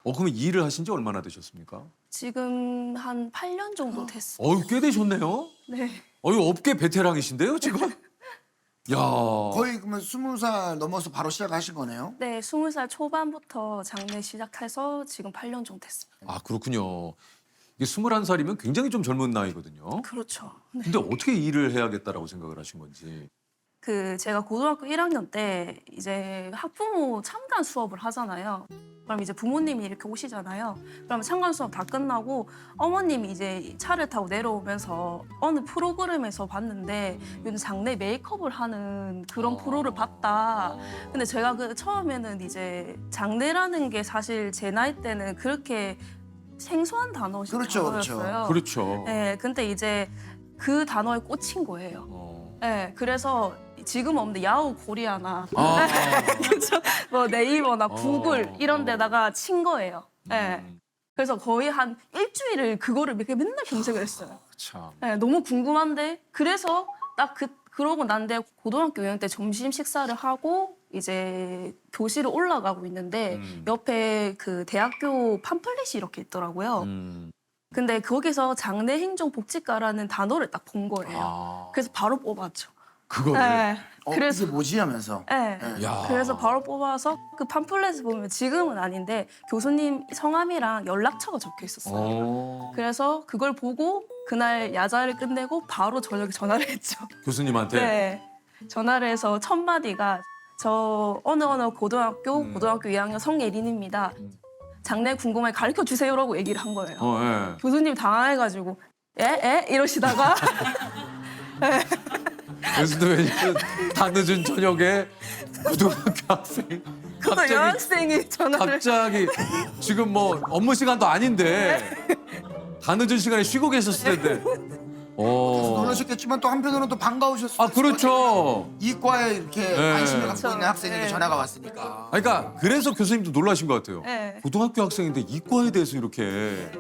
그러면 이 일을 하신 지 얼마나 되셨습니까? 지금 한 8년 정도 됐어요. 꽤 되셨네요. 네. 업계 베테랑이신데요, 지금? 야. 거의 그러면 20살 넘어서 바로 시작하신 거네요? 네, 20살 초반부터 장례 시작해서 지금 8년 정도 됐습니다. 아, 그렇군요. 이게 21살이면 굉장히 좀 젊은 나이거든요. 그렇죠. 네. 근데 어떻게 이 일을 해야겠다라고 생각을 하신 건지. 제가 고등학교 1학년 때 이제 학부모 참관 수업을 하잖아요. 그럼 이제 부모님이 이렇게 오시잖아요. 그럼 참관 수업 다 끝나고 어머님이 이제 차를 타고 내려오면서 어느 프로그램에서 봤는데 요즘 장례 메이크업을 하는 그런 프로를 봤다. 근데 제가 처음에는 이제 장례라는 게 사실 제 나이 때는 그렇게 생소한 단어였어요. 그렇죠. 그렇죠. 네, 근데 이제 그 단어에 꽂힌 거예요. 네, 그래서 지금 없는데 야후 코리아나 그쵸? 뭐 네이버나 구글 이런 데다가 친 거예요. 네. 그래서 거의 한 일주일을 그거를 맨날 검색을 했어요. 참. 네, 너무 궁금한데 그래서 딱 그러고 난 뒤에 고등학교 2학년 때 점심 식사를 하고 이제 교실을 올라가고 있는데 옆에 그 대학교 팜플렛이 이렇게 있더라고요. 근데 거기서 장례행정복지과라는 단어를 딱 본 거예요. 그래서 바로 뽑았죠. 그거를. 네. 그래서 이게 뭐지 하면서. 네. 야. 그래서 바로 뽑아서 그 팜플렛을 보면 지금은 아닌데 교수님 성함이랑 연락처가 적혀 있었어요. 그래서 그걸 보고 그날 야자를 끝내고 바로 저녁에 전화를 했죠. 교수님한테. 네. 전화를 해서 첫 마디가 저 어느 고등학교 2학년 성예린입니다. 장례 궁금해 가르쳐 주세요라고 얘기를 한 거예요. 예. 교수님 당황해가지고 에? 이러시다가 교수도 왜냐면 다 늦은 저녁에 고등학교 학생이 또 여학생이 전화를 갑자기 지금 뭐 업무 시간도 아닌데 다 늦은 시간에 쉬고 계셨을 텐데. 놀라셨겠지만 또 한편으로는 또 반가우셨을 아, 그렇죠. 이과에 이렇게 네. 관심을 갖고 그렇죠. 있는 학생에게 네. 전화가 왔으니까. 그러니까 그래서 교수님도 놀라신 것 같아요. 네. 고등학교 학생인데 이과에 대해서 이렇게.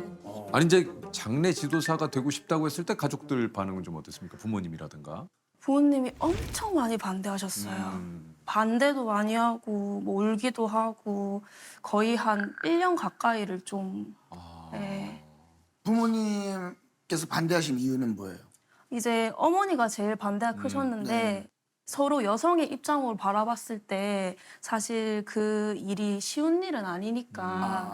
아니 이제 장례 지도사가 되고 싶다고 했을 때 가족들 반응은 좀 어땠습니까? 부모님이라든가. 부모님이 엄청 많이 반대하셨어요. 반대도 많이 하고 뭐 울기도 하고 거의 한 1년 가까이를 좀 네. 부모님께서 반대하신 이유는 뭐예요? 이제 어머니가 제일 반대가 크셨는데 네. 서로 여성의 입장으로 바라봤을 때 사실 그 일이 쉬운 일은 아니니까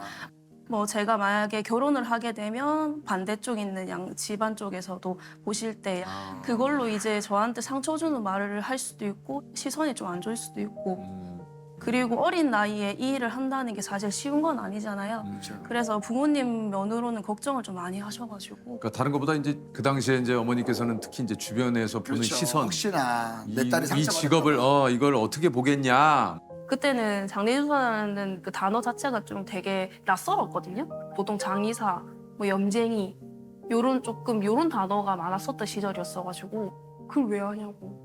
뭐 제가 만약에 결혼을 하게 되면 반대쪽 있는 집안 쪽에서도 보실 때 그걸로 이제 저한테 상처 주는 말을 할 수도 있고 시선이 좀 안 좋을 수도 있고 그리고 어린 나이에 이 일을 한다는 게 사실 쉬운 건 아니잖아요. 그래서 부모님 면으로는 걱정을 좀 많이 하셔가지고 그러니까 다른 것보다 이제 그 당시에 이제 어머니께서는 특히 이제 주변에서 보는 그렇죠. 시선, 혹시나 내 이 딸이 상처받을까 직업을 봐. 이걸 어떻게 보겠냐. 그때는 장례주사라는 그 단어 자체가 좀 되게 낯설었거든요. 보통 장의사, 뭐 염쟁이 요런 단어가 많았었던 시절이었어가지고 그걸 왜 하냐고.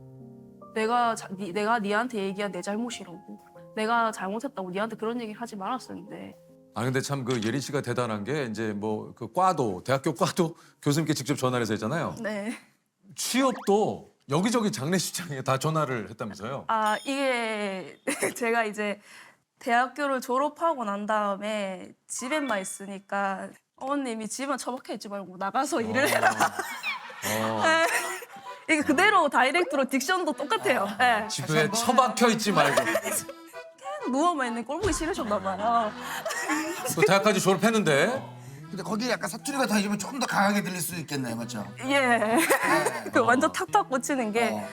내가 니한테 얘기한 내 잘못이라고. 내가 잘못했다고 니한테 그런 얘기를 하지 말았었는데. 아 근데 참 그 예린 씨가 대단한 게 이제 뭐 그 과도 대학교 과도 교수님께 직접 전화를 해서 했잖아요. 네. 취업도 여기저기 장례식장에 다 전화를 했다면서요. 아 이게 제가 이제 대학교를 졸업하고 난 다음에 집에만 있으니까 어머님이 집안 처박혀 있지 말고 나가서 일을 해라. 이게 그대로 다이렉트로 딕션도 똑같아요. 네. 집에 처박혀 있지 말고. 누워만 있는 꼴 보기 싫으셨나 봐요. 또 대학까지 졸업했는데. 근데 거기에 약간 사투리가 다니면 조금 더 강하게 들릴 수 있겠네요, 맞죠? 예. 그 완전 탁탁 꽂히는 게 어.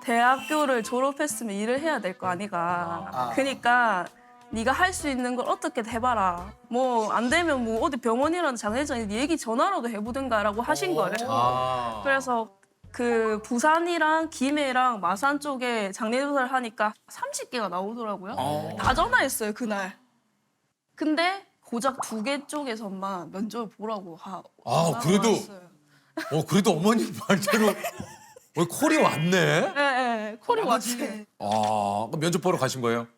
대학교를 졸업했으면 일을 해야 될 거 아니가. 그러니까 네가 할 수 있는 걸 어떻게 해봐라. 뭐 안 되면 뭐 어디 병원이라는 장례전에 네 얘기 전화라도 해보든가라고 하신 거예요. 그래서 그 부산이랑 김해랑 마산 쪽에 장례조사를 하니까 30개가 나오더라고요. 다 전화했어요 그날. 근데 고작 2개 쪽에서만 면접을 보라고 전화가 그래도 왔어요. 그래도 어머님 말대로 콜이 왔네. 네, 콜이 왔어요. 그럼 면접 보러 가신 거예요?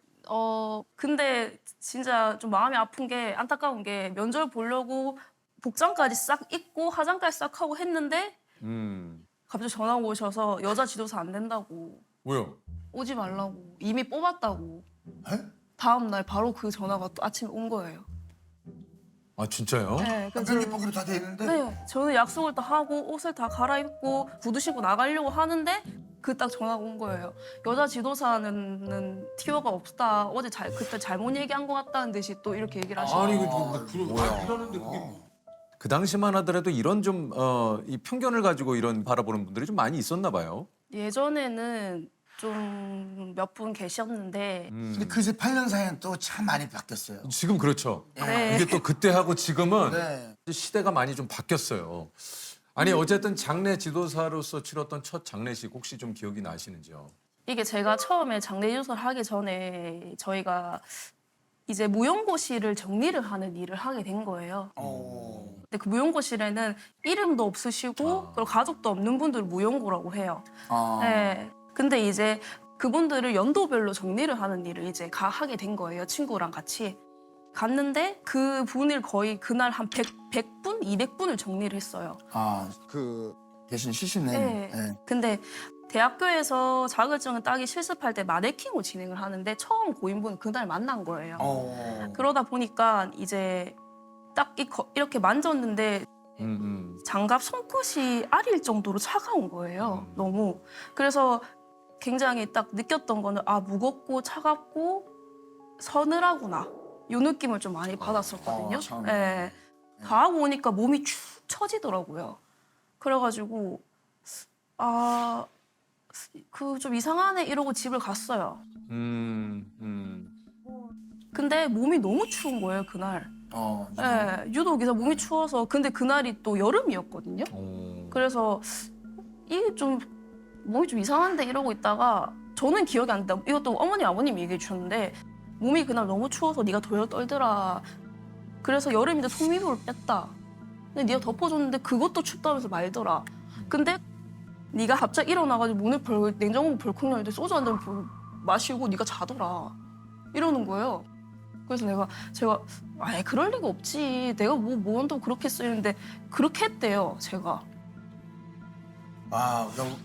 근데 진짜 좀 마음이 아픈 게 안타까운 게 면접을 보려고 복장까지 싹 입고 화장까지 싹 하고 했는데 갑자기 전화가 오셔서 여자 지도사 안 된다고 왜요? 오지 말라고 이미 뽑았다고 에? 다음 날 바로 그 전화가 또 아침에 온 거예요. 아 진짜요? 네, 그래서 편집 보기로 다 돼 있는데. 네, 저는 약속을 다 하고 옷을 다 갈아입고 구두 신고 나가려고 하는데 그 딱 전화가 온 거예요. 여자 지도사는 티오가 없다. 어제 그때 잘못 얘기한 것 같다는 듯이 또 이렇게 얘기를 하시고. 아니 그러는데 그게 그 당시만 하더라도 이런 좀 이 편견을 가지고 이런 바라보는 분들이 좀 많이 있었나 봐요. 예전에는 좀 몇 분 계셨는데 근데 그새 8년 사이엔 또 참 많이 바뀌었어요. 지금 그렇죠. 네. 이게 또 그때하고 지금은 네. 시대가 많이 좀 바뀌었어요. 아니 어쨌든 장례 지도사로서 치렀던 첫 장례식 혹시 좀 기억이 나시는지요? 이게 제가 처음에 장례 유서를 하기 전에 저희가 이제 무용고시를 정리를 하는 일을 하게 된 거예요. 근데 그 무용고실에는 이름도 없으시고 그리고 가족도 없는 분들 무용고라고 해요. 네. 근데 이제 그분들을 연도별로 정리를 하는 일을 이제 하게 된 거예요. 친구랑 같이. 갔는데 그 분을 거의 그날 한 100분, 200분을 정리를 했어요. 그 계신 시신은. 네. 네. 근데 대학교에서 자격증을 따기 실습할 때 마네킹으로 진행을 하는데 처음 고인분을 그날 만난 거예요. 그러다 보니까 이제 딱 이렇게 만졌는데 장갑 손끝이 아릴 정도로 차가운 거예요. 너무. 그래서 굉장히 딱 느꼈던 거는 무겁고 차갑고 서늘하구나. 이 느낌을 좀 많이 받았었거든요. 처음에. 네. 다 하고 오니까 몸이 축 처지더라고요. 그래가지고 그 좀 이상하네 이러고 집을 갔어요. 근데 몸이 너무 추운 거예요 그날. 네, 유독 그래서 몸이 추워서 근데 그날이 또 여름이었거든요. 그래서 이게 좀 몸이 좀 이상한데 이러고 있다가 저는 기억이 안 난다. 이것도 어머니 아버님이 얘기해 주셨는데 몸이 그날 너무 추워서 네가 덜 떨더라. 그래서 여름인데 속미불을 뺐다. 근데 네가 덮어줬는데 그것도 춥다면서 말더라. 근데 네가 갑자기 일어나가지고 냉장고 벌컥 열는데 소주 한 잔 마시고 네가 자더라. 이러는 거예요. 그래서 제가 그럴 리가 없지. 내가 뭐 한다고 그렇게 쓰이는데 그렇게 했대요, 제가. 그럼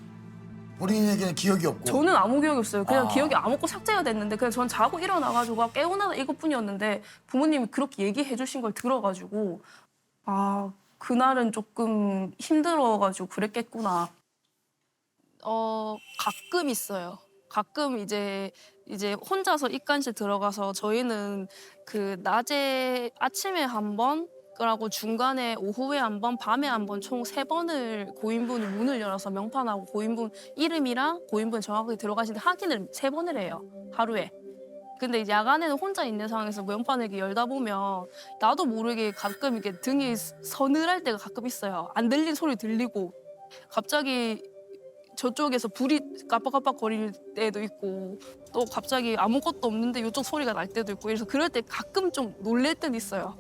본인에게는 기억이 없고. 저는 아무 기억이 없어요. 그냥 기억이 아무것도 삭제가 됐는데 그냥 전 자고 일어나가지고 깨우나다 이것뿐이었는데 부모님이 그렇게 얘기해 주신 걸 들어가지고 그날은 조금 힘들어가지고 그랬겠구나. 가끔 있어요. 가끔 이제 혼자서 입간실 들어가서 저희는 그 낮에 아침에 한 번, 그러고 중간에 오후에 한 번, 밤에 한 번 총 3번을 고인분이 문을 열어서 명판하고 고인분 이름이랑 고인분 정확하게 들어가시는데 확인을 3번을 해요. 하루에. 근데 이제 야간에는 혼자 있는 상황에서 명판을 이렇게 열다 보면 나도 모르게 가끔 이렇게 등이 서늘할 때가 가끔 있어요. 안 들린 소리 들리고 갑자기 저쪽에서 불이 깜빡깜빡거릴 때도 있고 또 갑자기 아무것도 없는데 이쪽 소리가 날 때도 있고 그래서 그럴 때 가끔 좀 놀랄 때도 있어요.